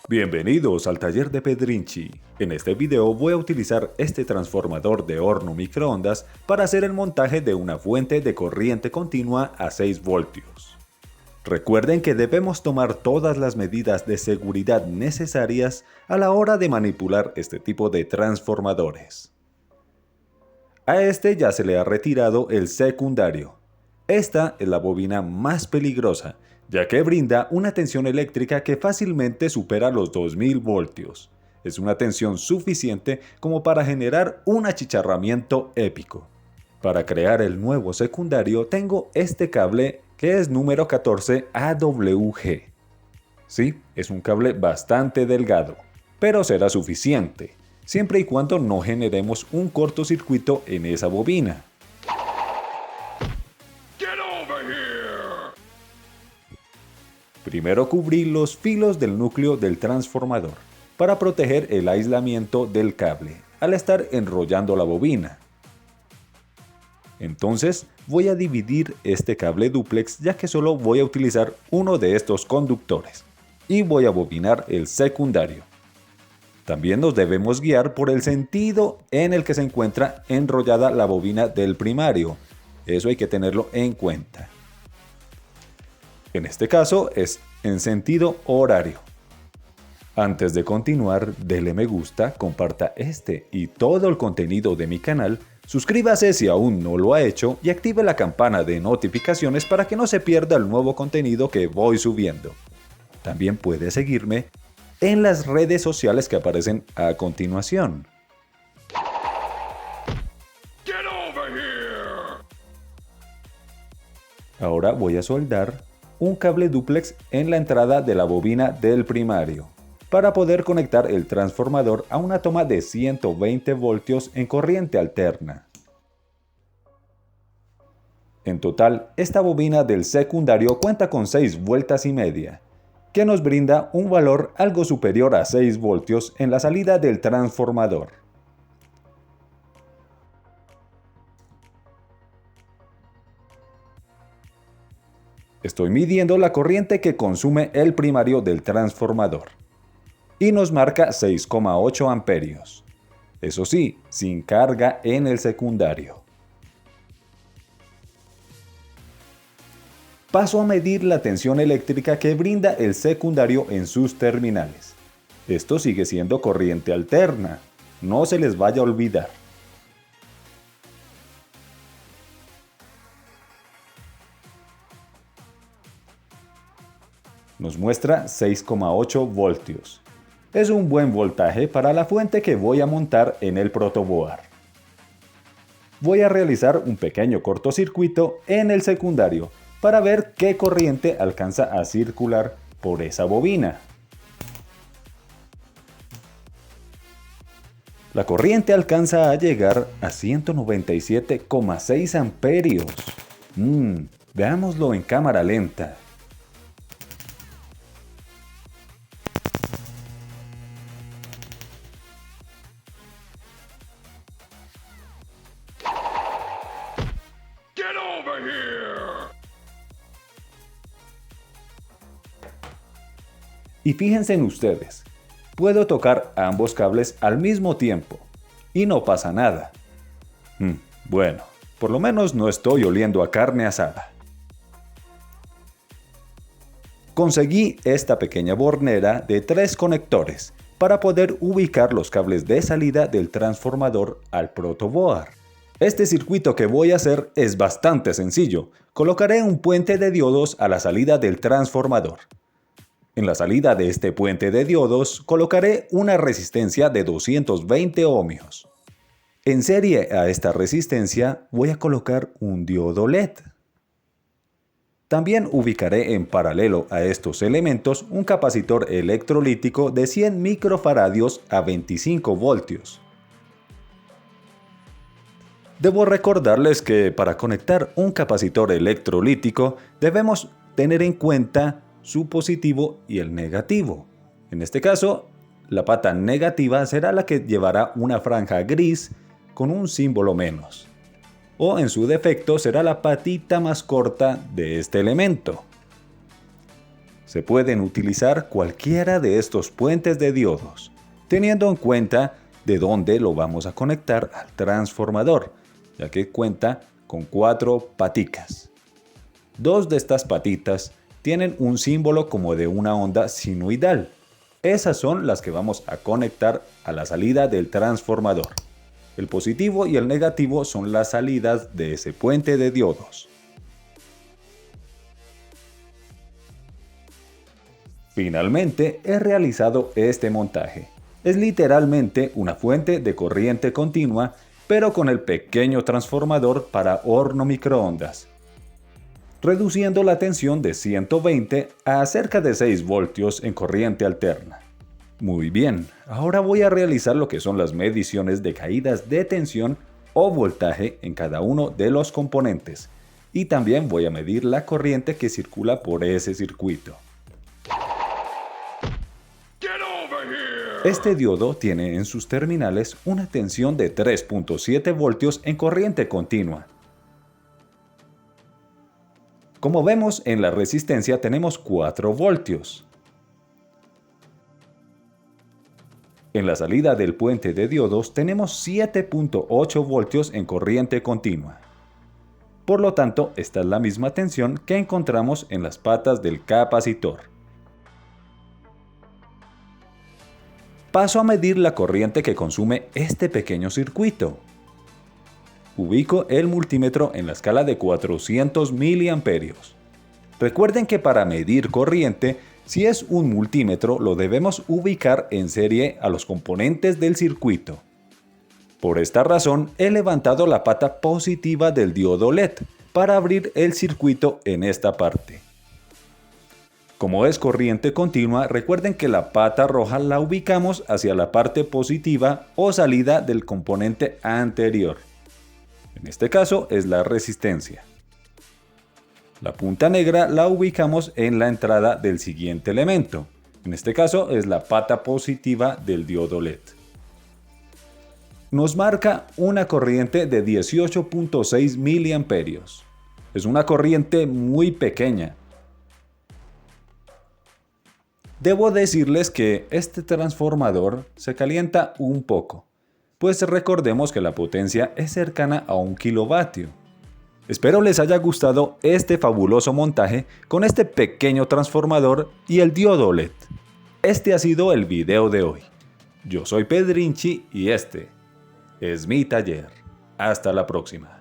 Bienvenidos al taller de Pedrinchi. En este video voy a utilizar este transformador de horno microondas para hacer el montaje de una fuente de corriente continua a 6 voltios. Recuerden que debemos tomar todas las medidas de seguridad necesarias a la hora de manipular este tipo de transformadores. A este ya se le ha retirado el secundario. Esta es la bobina más peligrosa, ya que brinda una tensión eléctrica que fácilmente supera los 2000 voltios. Es una tensión suficiente como para generar un achicharramiento épico. Para crear el nuevo secundario tengo este cable que es número 14 AWG. Sí, es un cable bastante delgado, pero será suficiente, siempre y cuando no generemos un cortocircuito en esa bobina. Primero cubrí los filos del núcleo del transformador para proteger el aislamiento del cable al estar enrollando la bobina. Entonces voy a dividir este cable dúplex ya que solo voy a utilizar uno de estos conductores y voy a bobinar el secundario. También nos debemos guiar por el sentido en el que se encuentra enrollada la bobina del primario. Eso hay que tenerlo en cuenta. En este caso es en sentido horario. Antes de continuar, dele me gusta, comparta este y todo el contenido de mi canal, suscríbase si aún no lo ha hecho y active la campana de notificaciones para que no se pierda el nuevo contenido que voy subiendo. También puede seguirme en las redes sociales que aparecen a continuación. Ahora voy a soldar un cable dúplex en la entrada de la bobina del primario para poder conectar el transformador a una toma de 120 voltios en corriente alterna. En total, esta bobina del secundario cuenta con 6 vueltas y media, que nos brinda un valor algo superior a 6 voltios en la salida del transformador. Estoy midiendo la corriente que consume el primario del transformador y nos marca 6,8 amperios. Eso sí, sin carga en el secundario. Paso a medir la tensión eléctrica que brinda el secundario en sus terminales. Esto sigue siendo corriente alterna, no se les vaya a olvidar. Nos muestra 6,8 voltios. Es un buen voltaje para la fuente que voy a montar en el protoboard. Voy a realizar un pequeño cortocircuito en el secundario para ver qué corriente alcanza a circular por esa bobina. La corriente alcanza a llegar a 197,6 amperios. Veámoslo en cámara lenta. Y fíjense en ustedes, puedo tocar ambos cables al mismo tiempo y no pasa nada. Bueno, por lo menos no estoy oliendo a carne asada. Conseguí esta pequeña bornera de 3 conectores para poder ubicar los cables de salida del transformador al protoboard. Este circuito que voy a hacer es bastante sencillo. Colocaré un puente de diodos a la salida del transformador. En la salida de este puente de diodos colocaré una resistencia de 220 ohmios. En serie a esta resistencia voy a colocar un diodo LED. También ubicaré en paralelo a estos elementos un capacitor electrolítico de 100 microfaradios a 25 voltios. Debo recordarles que para conectar un capacitor electrolítico debemos tener en cuenta su positivo y el negativo. En este caso, la pata negativa será la que llevará una franja gris con un símbolo menos. O en su defecto será la patita más corta de este elemento. Se pueden utilizar cualquiera de estos puentes de diodos, teniendo en cuenta de dónde lo vamos a conectar al transformador, ya que cuenta con 4 paticas. 2 de estas patitas tienen un símbolo como de una onda sinusoidal. Esas son las que vamos a conectar a la salida del transformador. El positivo y el negativo son las salidas de ese puente de diodos. Finalmente he realizado este montaje. Es literalmente una fuente de corriente continua, pero con el pequeño transformador para horno microondas, reduciendo la tensión de 120 a cerca de 6 voltios en corriente alterna. Muy bien, ahora voy a realizar lo que son las mediciones de caídas de tensión o voltaje en cada uno de los componentes, y también voy a medir la corriente que circula por ese circuito. Este diodo tiene en sus terminales una tensión de 3.7 voltios en corriente continua. Como vemos, en la resistencia tenemos 4 voltios. En la salida del puente de diodos tenemos 7.8 voltios en corriente continua. Por lo tanto, esta es la misma tensión que encontramos en las patas del capacitor. Paso a medir la corriente que consume este pequeño circuito. Ubico el multímetro en la escala de 400 mA. Recuerden que para medir corriente, si es un multímetro, lo debemos ubicar en serie a los componentes del circuito. Por esta razón, he levantado la pata positiva del diodo LED para abrir el circuito en esta parte. Como es corriente continua, recuerden que la pata roja la ubicamos hacia la parte positiva o salida del componente anterior. En este caso es la resistencia. La punta negra la ubicamos en la entrada del siguiente elemento. En este caso es la pata positiva del diodo LED. Nos marca una corriente de 18.6 mA. Es una corriente muy pequeña. Debo decirles que este transformador se calienta un poco, pues recordemos que la potencia es cercana a 1 kilovatio. Espero les haya gustado este fabuloso montaje con este pequeño transformador y el diodo LED. Este ha sido el video de hoy. Yo soy Pedrinchi y este es mi taller. Hasta la próxima.